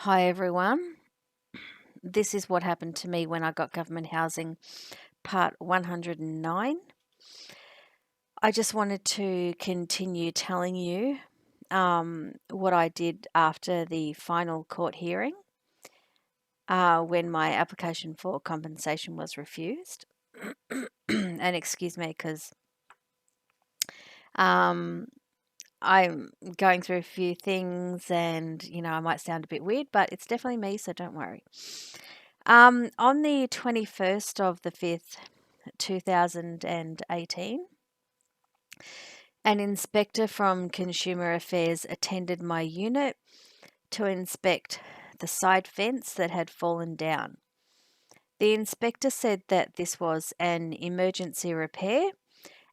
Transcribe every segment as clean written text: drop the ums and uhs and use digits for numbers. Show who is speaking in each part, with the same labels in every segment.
Speaker 1: Hi everyone. This is what happened to me when I got government housing, part 109. I just wanted to continue telling you what I did after the final court hearing when my application for compensation was refused. And excuse me, because um, I'm going through a few things and, I might sound a bit weird, but it's definitely me, so don't worry. On the 21st of the 5th, 2018, an inspector from Consumer Affairs attended my unit to inspect the side fence that had fallen down. The inspector said that this was an emergency repair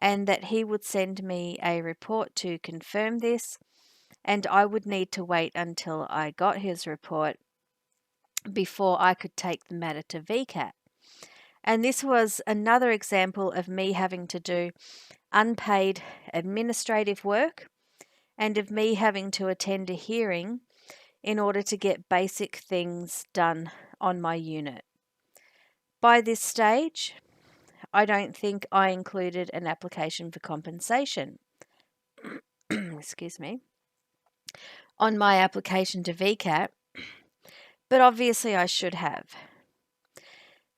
Speaker 1: and that he would send me a report to confirm this, and I would need to wait until I got his report before I could take the matter to VCAT. And this was another example of me having to do unpaid administrative work and of me having to attend a hearing in order to get basic things done on my unit. By this stage, I don't think I included an application for compensation. Excuse me. On my application to VCAT, but obviously I should have.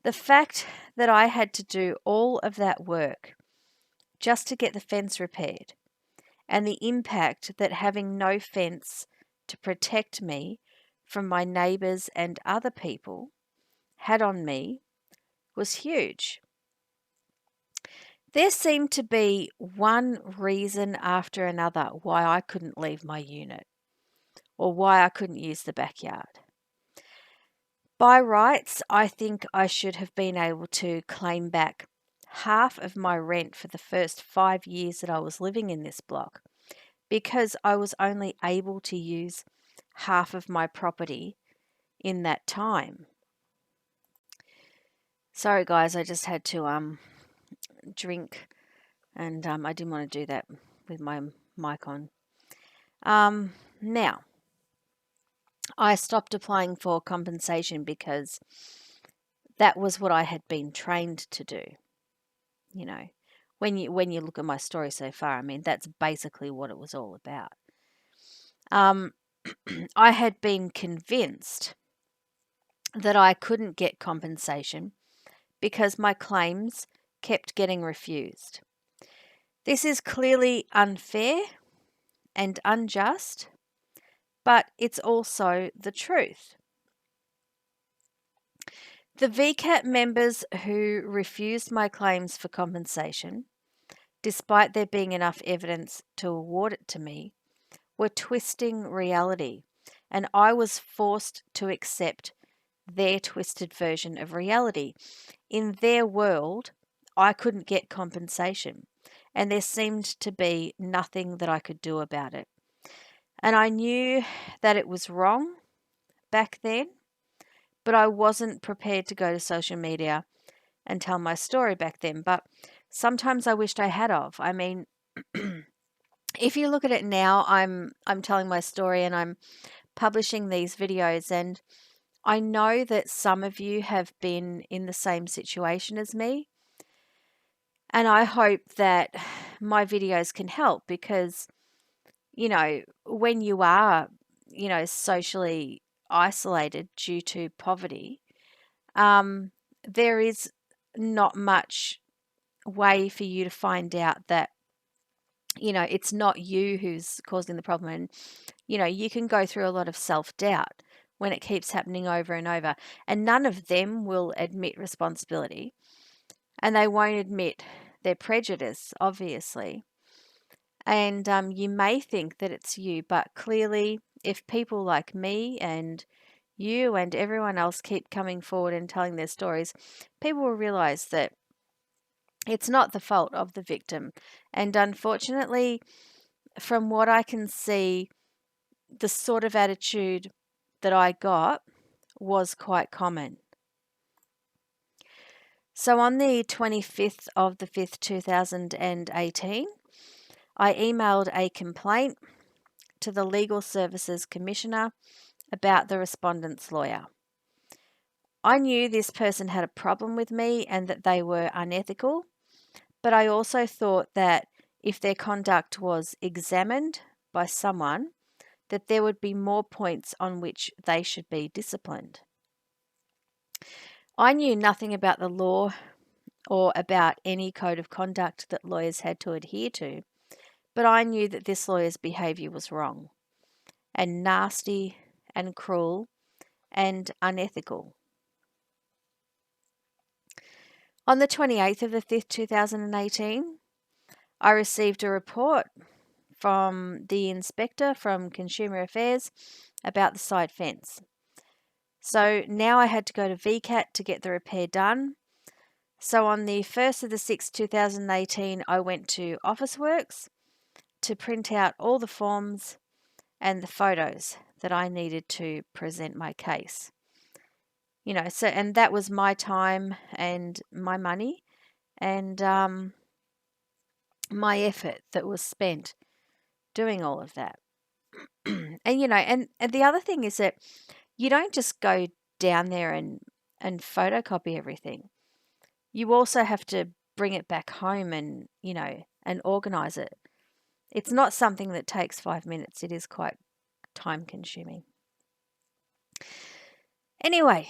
Speaker 1: The fact that I had to do all of that work just to get the fence repaired, and the impact that having no fence to protect me from my neighbours and other people had on me was huge. There seemed to be one reason after another why I couldn't leave my unit or why I couldn't use the backyard. By rights, I think I should have been able to claim back half of my rent for the first 5 years that I was living in this block, because I was only able to use half of my property in that time. Sorry guys, I just had to drink, and I didn't want to do that with my mic on. Now, I stopped applying for compensation because that was what I had been trained to do. You know, when you look at my story so far, I mean, that's basically what it was all about. I had been convinced that I couldn't get compensation because my claims kept getting refused. This is clearly unfair and unjust, but it's also the truth. The VCAT members who refused my claims for compensation, despite there being enough evidence to award it to me, were twisting reality, and I was forced to accept their twisted version of reality. In their world, I couldn't get compensation, and there seemed to be nothing that I could do about it. And I knew that it was wrong back then, but I wasn't prepared to go to social media and tell my story back then. But sometimes I wished I had of. I mean, if you look at it now, I'm telling my story and I'm publishing these videos, and I know that some of you have been in the same situation as me. And I hope that my videos can help because, when you are, socially isolated due to poverty, there is not much way for you to find out that, it's not you who's causing the problem. And, you can go through a lot of self-doubt when it keeps happening over and over. And none of them will admit responsibility. And they won't admit their prejudice, obviously. And you may think that it's you, but clearly, if people like me and you and everyone else keep coming forward and telling their stories, people will realize that it's not the fault of the victim. And unfortunately, from what I can see, the sort of attitude that I got was quite common. So on the 25th of the 5th, 2018, I emailed a complaint to the Legal Services Commissioner about the respondent's lawyer. I knew this person had a problem with me and that they were unethical, but I also thought that if their conduct was examined by someone, that there would be more points on which they should be disciplined. I knew nothing about the law or about any code of conduct that lawyers had to adhere to, but I knew that this lawyer's behaviour was wrong and nasty and cruel and unethical. On the 28th of the 5th, 2018, I received a report from the inspector from Consumer Affairs about the side fence. So now I had to go to VCAT to get the repair done. So on the 1st of the 6th, 2018, I went to Officeworks to print out all the forms and the photos that I needed to present my case. And that was my time and my money and my effort that was spent doing all of that. And the other thing is that you don't just go down there and photocopy everything. You also have to bring it back home and organize it. It's not something that takes 5 minutes. It is quite time consuming. Anyway,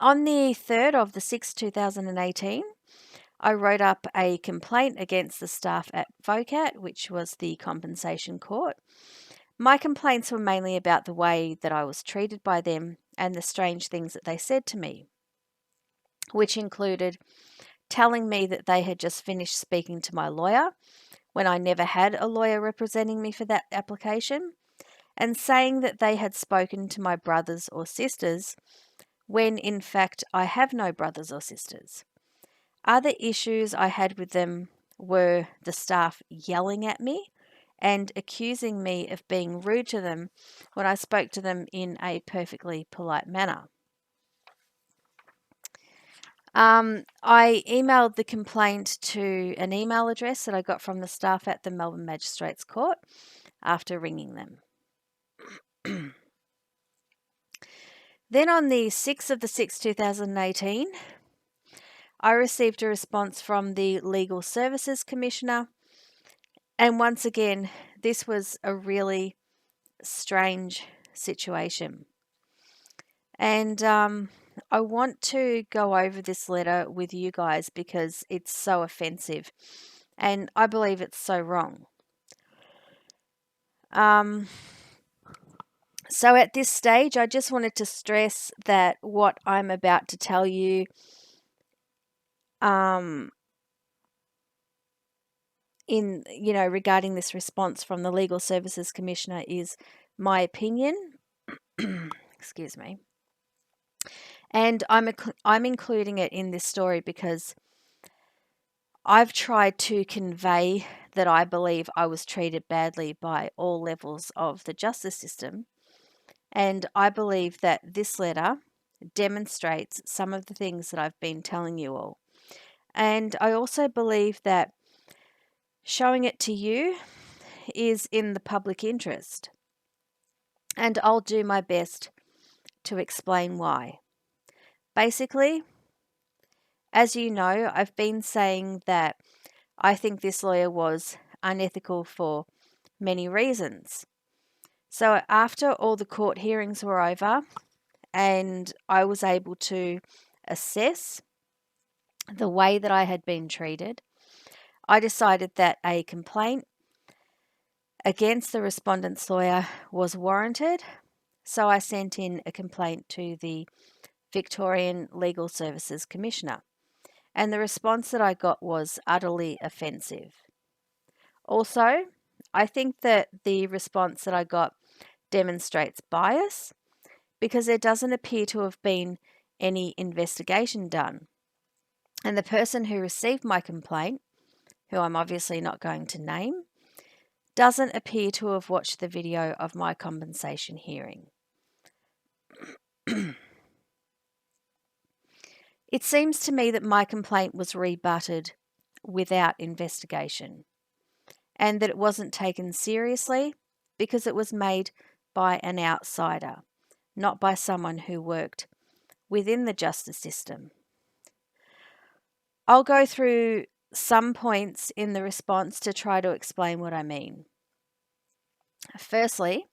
Speaker 1: on the 3rd of the 6th, 2018, I wrote up a complaint against the staff at VOCAT, which was the compensation court. My complaints were mainly about the way that I was treated by them and the strange things that they said to me, which included telling me that they had just finished speaking to my lawyer when I never had a lawyer representing me for that application, and saying that they had spoken to my brothers or sisters when in fact I have no brothers or sisters. Other issues I had with them were the staff yelling at me and accusing me of being rude to them when I spoke to them in a perfectly polite manner. I emailed the complaint to an email address that I got from the staff at the Melbourne Magistrates Court after ringing them. Then on the 6th of the 6th, 2018, I received a response from the Legal Services Commissioner. And once again, this was a really strange situation. And I want to go over this letter with you guys because it's so offensive and I believe it's so wrong. So at this stage, I just wanted to stress that what I'm about to tell you regarding this response from the Legal Services Commissioner is my opinion. Excuse me. And I'm including it in this story because I've tried to convey that I believe I was treated badly by all levels of the justice system. And I believe that this letter demonstrates some of the things that I've been telling you all. And I also believe that showing it to you is in the public interest. And I'll do my best to explain why. Basically, as you know, I've been saying that I think this lawyer was unethical for many reasons. So after all the court hearings were over and I was able to assess the way that I had been treated, I decided that a complaint against the respondent's lawyer was warranted. So I sent in a complaint to the Victorian Legal Services Commissioner. And the response that I got was utterly offensive. Also, I think that the response that I got demonstrates bias because there doesn't appear to have been any investigation done. And the person who received my complaint, who I'm obviously not going to name, doesn't appear to have watched the video of my compensation hearing. It seems to me that my complaint was rebutted without investigation and that it wasn't taken seriously because it was made by an outsider not by someone who worked within the justice system. I'll go through some points in the response to try to explain what I mean. Firstly,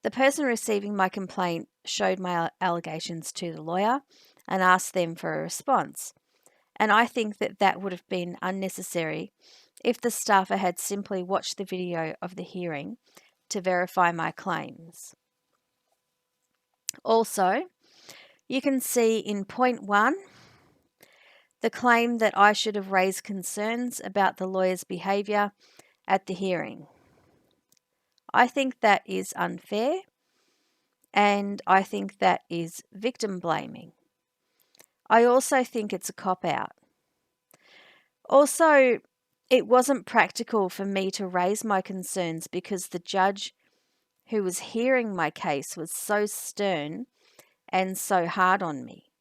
Speaker 1: the person receiving my complaint showed my allegations to the lawyer and asked them for a response. And I think that that would have been unnecessary if the staffer had simply watched the video of the hearing to verify my claims. Also, you can see in point 1 the claim that I should have raised concerns about the lawyer's behaviour at the hearing. I think that is unfair, and I think that is victim blaming. I also think it's a cop-out. Also, it wasn't practical for me to raise my concerns because the judge who was hearing my case was so stern and so hard on me.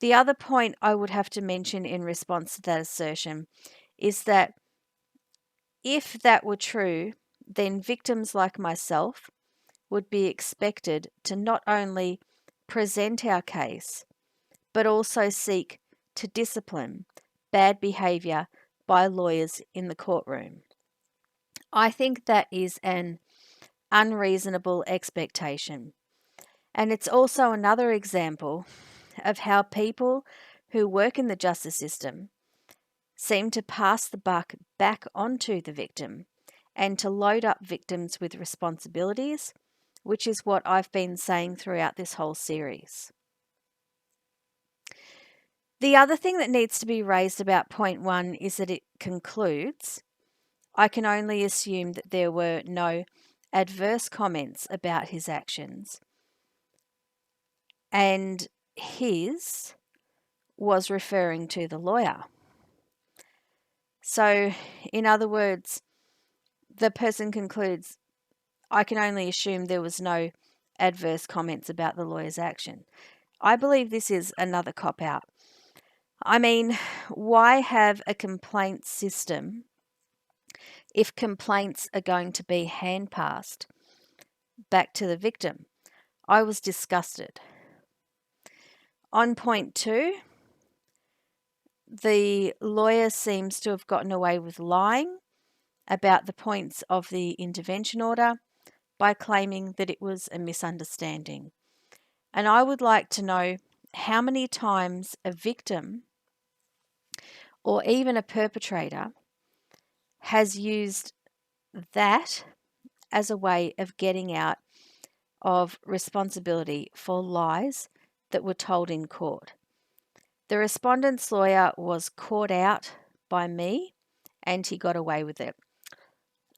Speaker 1: The other point I would have to mention in response to that assertion is that if that were true, then victims like myself would be expected to not only present our case, but also seek to discipline bad behaviour by lawyers in the courtroom. I think that is an unreasonable expectation. And it's also another example of how people who work in the justice system seem to pass the buck back onto the victim and to load up victims with responsibilities, which is what I've been saying throughout this whole series. The other thing that needs to be raised about point 1 is that it concludes, I can only assume that there were no adverse comments about his actions. And his was referring to the lawyer. So, in other words, the person concludes, I can only assume there was no adverse comments about the lawyer's action. I believe this is another cop-out. I mean, why have a complaint system if complaints are going to be hand-passed back to the victim? I was disgusted. On point 2, the lawyer seems to have gotten away with lying about the points of the intervention order by claiming that it was a misunderstanding. And I would like to know how many times a victim or even a perpetrator has used that as a way of getting out of responsibility for lies that were told in court. The respondent's lawyer was caught out by me and he got away with it.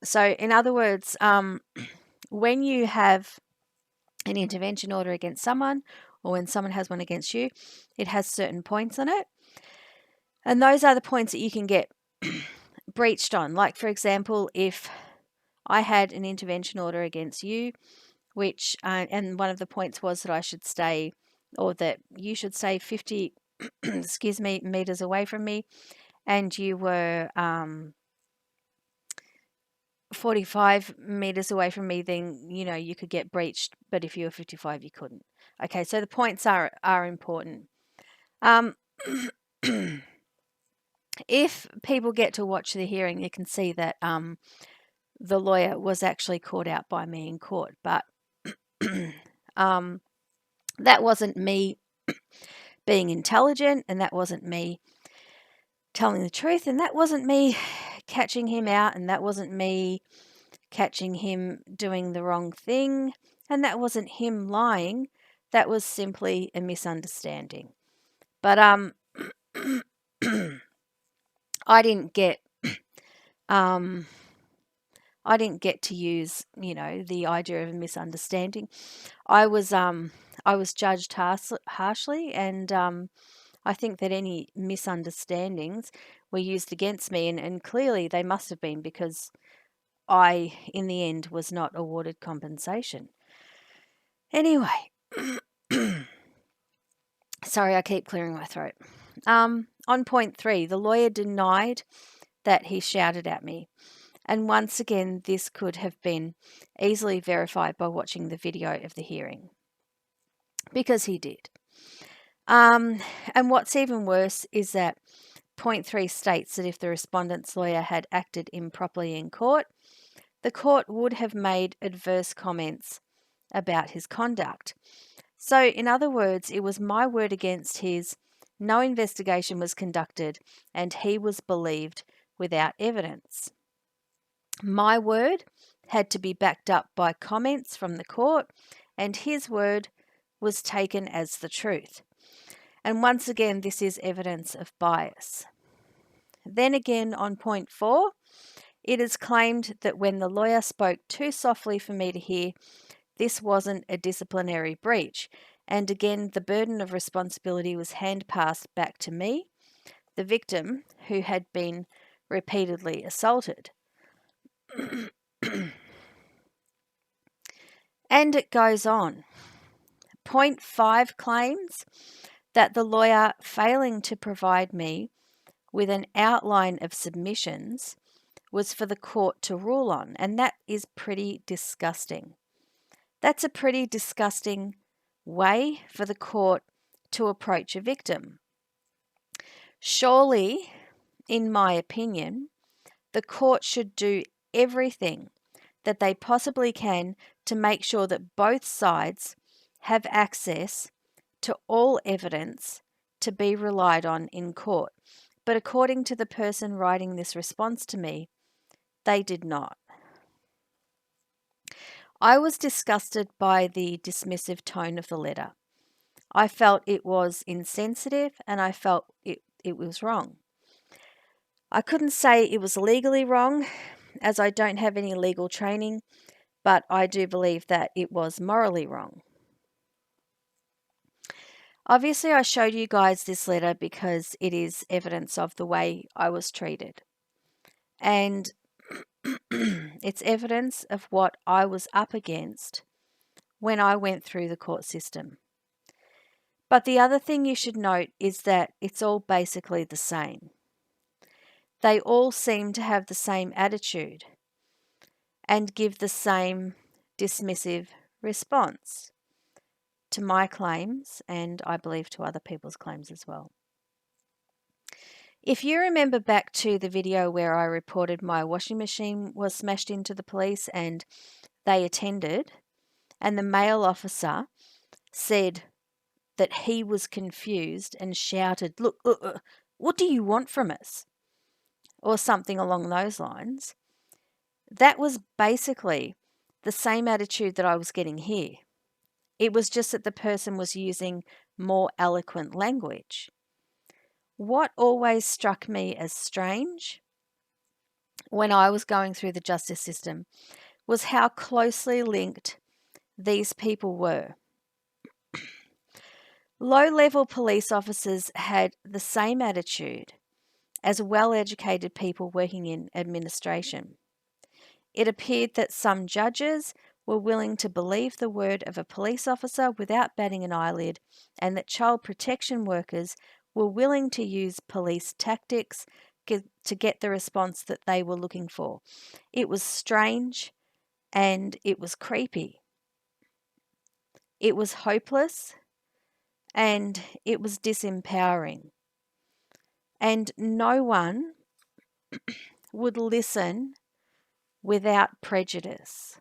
Speaker 1: So, in other words, when you have an intervention order against someone or when someone has one against you, it has certain points on it. And those are the points that you can get breached on. Like, for example, if I had an intervention order against you, which, and one of the points was that I should stay, or that you should stay 50, meters away from me, and you were 45 meters away from me, then, you could get breached, but if you were 55, you couldn't. Okay, so the points are important. If people get to watch the hearing, you can see that the lawyer was actually caught out by me in court, but that wasn't me being intelligent, and that wasn't me telling the truth, and that wasn't me catching him out, and that wasn't me catching him doing the wrong thing, and that wasn't him lying. That was simply a misunderstanding. But I didn't get to use, the idea of a misunderstanding. I was judged harshly, and I think that any misunderstandings were used against me, and clearly they must have been, because I, in the end, was not awarded compensation. Anyway, sorry, I keep clearing my throat. On point 3, the lawyer denied that he shouted at me. And once again, this could have been easily verified by watching the video of the hearing. because he did. And what's even worse is that point 3 states that if the respondent's lawyer had acted improperly in court, the court would have made adverse comments about his conduct. So, in other words, it was my word against his, no investigation was conducted, and he was believed without evidence. My word had to be backed up by comments from the court, and his word was taken as the truth. And once again, this is evidence of bias. Then again, on point 4, it is claimed that when the lawyer spoke too softly for me to hear, this wasn't a disciplinary breach. And again, the burden of responsibility was hand-passed back to me, the victim who had been repeatedly assaulted. And it goes on. Point 5 claims that the lawyer failing to provide me with an outline of submissions was for the court to rule on, and that is pretty disgusting. That's a pretty disgusting way for the court to approach a victim. Surely, in my opinion, the court should do everything that they possibly can to make sure that both sides have access to all evidence to be relied on in court. But according to the person writing this response to me, they did not. I was disgusted by the dismissive tone of the letter. I felt it was insensitive and I felt it was wrong. I couldn't say it was legally wrong, as I don't have any legal training, but I do believe that it was morally wrong. Obviously, I showed you guys this letter because it is evidence of the way I was treated. And it's evidence of what I was up against when I went through the court system. But the other thing you should note is that it's all basically the same. They all seem to have the same attitude and give the same dismissive response to my claims, and I believe to other people's claims as well. If you remember back to the video where I reported my washing machine was smashed into the police and they attended, and the male officer said that he was confused and shouted, "Look, what do you want from us?" or something along those lines. That was basically the same attitude that I was getting here. It was just that the person was using more eloquent language. What always struck me as strange when I was going through the justice system was how closely linked these people were. Low-level police officers had the same attitude as well-educated people working in administration. It appeared that some judges were willing to believe the word of a police officer without batting an eyelid, and that child protection workers were willing to use police tactics to get the response that they were looking for. It was strange and it was creepy. It was hopeless and it was disempowering. And no one would listen without prejudice.